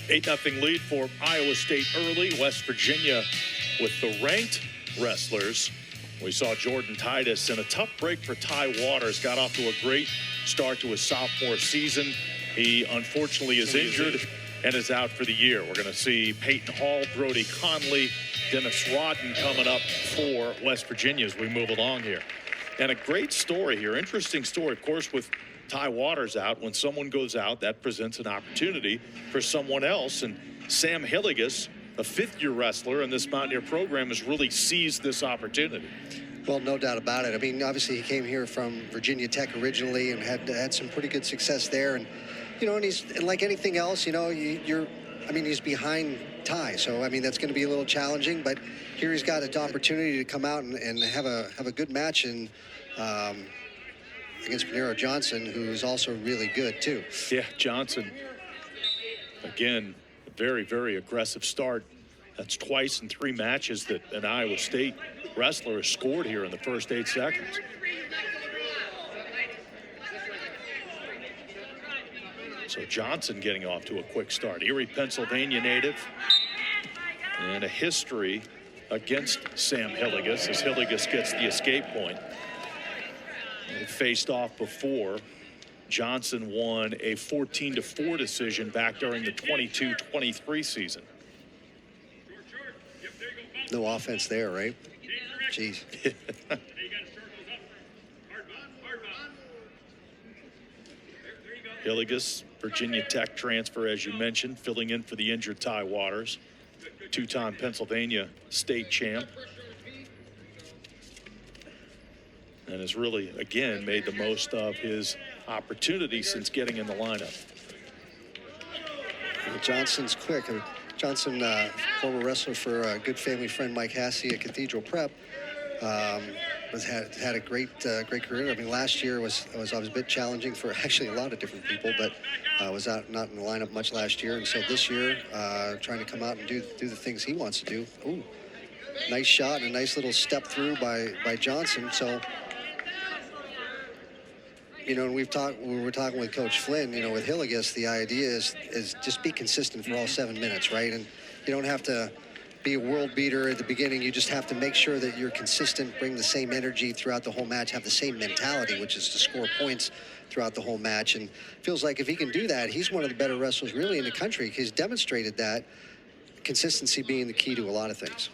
8-0 lead for Iowa State early. West Virginia with the ranked wrestlers. We saw Jordan Titus in a tough break for Ty Waters. Got off to a great start to his sophomore season. He unfortunately is injured and is out for the year. We're going to see Peyton Hall, Brody Conley, Dennis Rodden coming up for West Virginia as we move along here. And a great story here, interesting story, of course, with Ty Waters out. When someone goes out, that presents an opportunity for someone else. And Sam Hillegas, a fifth-year wrestler in this Mountaineer program, has really seized this opportunity. Well, no doubt about it. I mean, obviously he came here from Virginia Tech originally and had some pretty good success there. And, you know, and he's like anything else, you know, he's behind Ty. So, I mean, that's going to be a little challenging. But here he's got an opportunity to come out and have a good match and against Paniro Johnson, who is also really good, too. Yeah, Johnson, again, a very, very aggressive start. That's twice in 3 matches that an Iowa State wrestler has scored here in the first 8 seconds. So Johnson getting off to a quick start. Erie, Pennsylvania native, and a history against Sam Hillegas as Hillegas gets the escape point. They faced off before. Johnson won a 14-4 decision back during the 22-23 season. No offense there, right? Jeez. Hillegas, Virginia Tech transfer, as you mentioned, filling in for the injured Ty Waters, 2-time Pennsylvania state champ. And has really, again, made the most of his opportunity since getting in the lineup. Well, Johnson's quick. Johnson, former wrestler for a good family friend, Mike Hassey at Cathedral Prep, had a great career. I mean, last year was always a bit challenging for actually a lot of different people, but was not in the lineup much last year. And so this year, trying to come out and do the things he wants to do. Ooh, nice shot and a nice little step through by Johnson. So, you know, and we were talking with Coach Flynn, you know, with Hillegas, the idea is just be consistent for all 7 minutes, right? And you don't have to be a world beater at the beginning. You just have to make sure that you're consistent, bring the same energy throughout the whole match, have the same mentality, which is to score points throughout the whole match. And feels like if he can do that, he's one of the better wrestlers really in the country. He's demonstrated that, consistency being the key to a lot of things.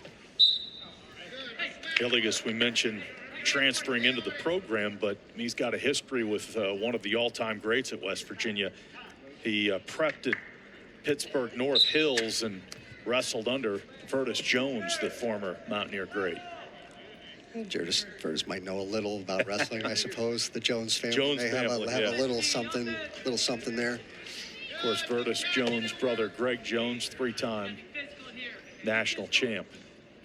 Hillegas, we mentioned transferring into the program, but he's got a history with one of the all-time greats at West Virginia. He prepped at Pittsburgh North Hills and wrestled under Vertus Jones, the former Mountaineer great. Vertus might know a little about wrestling, I suppose. The Jones family may have a little something there. Of course, Vertus Jones' brother Greg Jones, 3-time national champ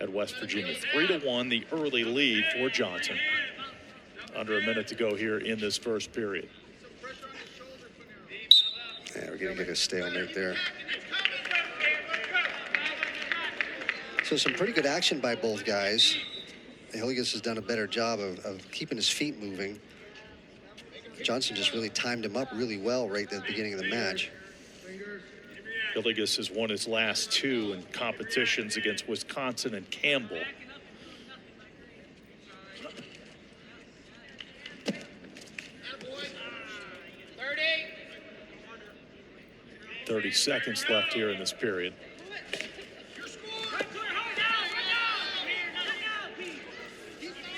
at West Virginia. 3-1, the early lead for Johnson. Under a minute to go here in this first period. Yeah, we're going to get a stalemate there. So some pretty good action by both guys. Hillegas has done a better job of keeping his feet moving. Johnson just really timed him up really well right at the beginning of the match. Hillegas has won his last 2 in competitions against Wisconsin and Campbell. .30 seconds left here in this period.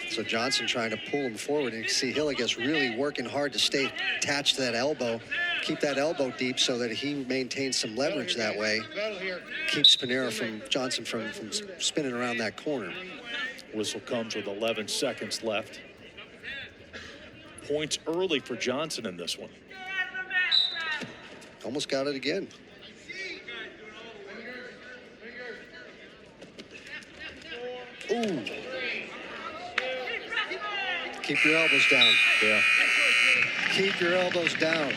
So Johnson trying to pull him forward, and you can see Hillegas really working hard to stay attached to that elbow, keep that elbow deep so that he maintains some leverage that way. Keeps Johnson from spinning around that corner. Whistle comes with 11 seconds left. Points early for Johnson in this one. Almost got it again. Ooh. Keep your elbows down. Yeah. Keep your elbows down.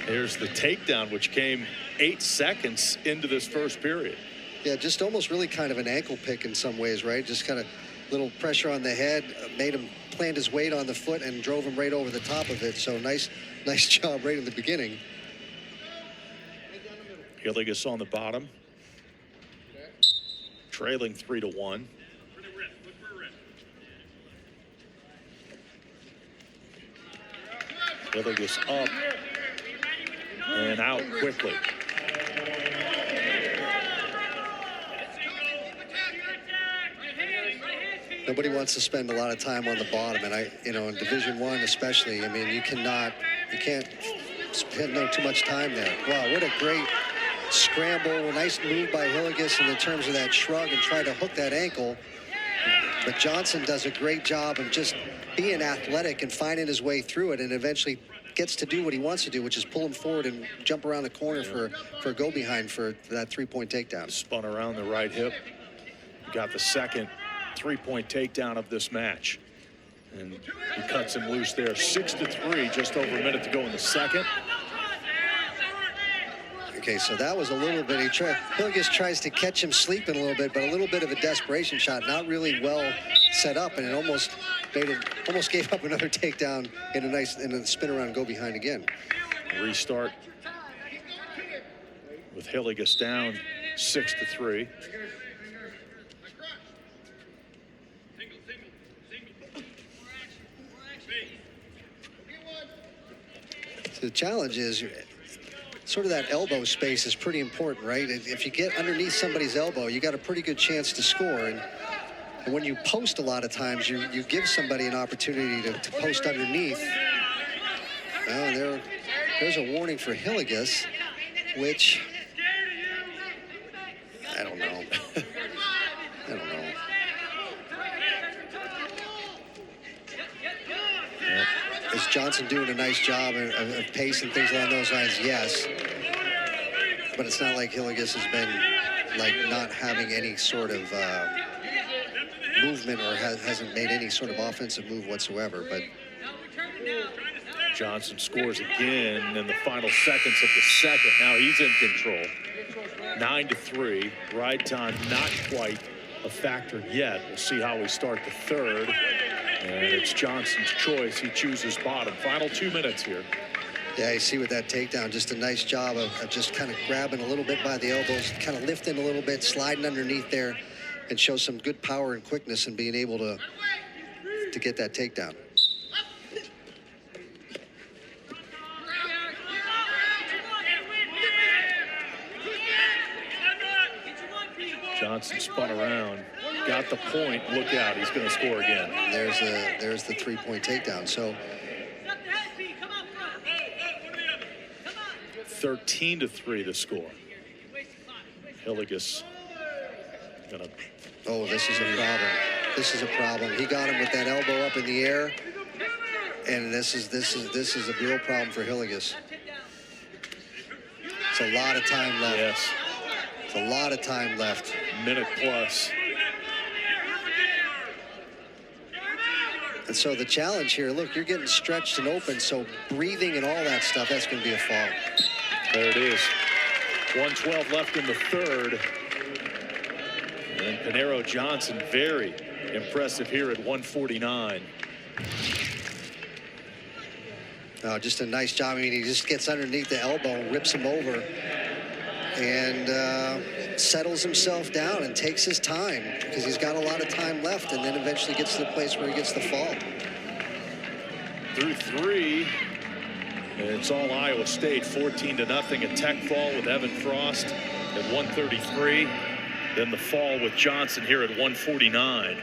There's the takedown, which came 8 seconds into this first period. Yeah, just almost really kind of an ankle pick in some ways, right? Just kind of little pressure on the head, made him plant his weight on the foot and drove him right over the top of it. So nice job right in the beginning. Hillegas on the bottom, trailing 3-1. Hillegas up and out quickly. Nobody wants to spend a lot of time on the bottom, and in Division I especially, I mean, you can't spend too much time there. Wow, what a great scramble, a nice move by Hillegas in terms of that shrug and try to hook that ankle. But Johnson does a great job of just being athletic and finding his way through it, and eventually gets to do what he wants to do, which is pull him forward and jump around the corner for a go behind for that 3-point takedown. Spun around the right hip. Got the second 3-point takedown of this match. And he cuts him loose there. 6-3, just over a minute to go in the second. Okay, so that was a little bit, Hillegas tries to catch him sleeping a little bit, but a little bit of a desperation shot, not really well set up, and it almost gave up another takedown in a spin around go behind again. Restart with Hillegas down 6-3. So the challenge is sort of that elbow space is pretty important, right? If you get underneath somebody's elbow, you got a pretty good chance to score. And when you post a lot of times, you give somebody an opportunity to post underneath. There's a warning for Hillegas, which I don't know. I don't know. Is Johnson doing a nice job of pace and things along those lines? Yes. But it's not like Hillegas has been not having any sort of movement or hasn't made any sort of offensive move whatsoever. But Johnson scores again in the final seconds of the second. Now he's in control. 9-3. Ride time not quite a factor yet. We'll see how we start the third. And it's Johnson's choice. He chooses bottom. Final 2 minutes here. Yeah, you see with that takedown, just a nice job of just kind of grabbing a little bit by the elbows, kind of lifting a little bit, sliding underneath there, and shows some good power and quickness in being able to get that takedown. Johnson spun around, got the point. Look out, he's going to score again. There's the 3-point takedown. So 13-3 the score. Hillegas gonna. Oh, this is a problem. This is a problem. He got him with that elbow up in the air, and this is a real problem for Hillegas. It's a lot of time left. Yes. It's a lot of time left. Minute plus. And so the challenge here, look, you're getting stretched and open, so breathing and all that stuff, that's going to be a foul. There it is. 1:12 left in the third. And Paniro Johnson, very impressive here at 149. Just a nice job. I mean, he just gets underneath the elbow, rips him over, and settles himself down and takes his time because he's got a lot of time left, and then eventually gets to the place where he gets the fall. Through three. And it's all Iowa State, 14-0. A tech fall with Evan Frost at 133. Then the fall with Johnson here at 149.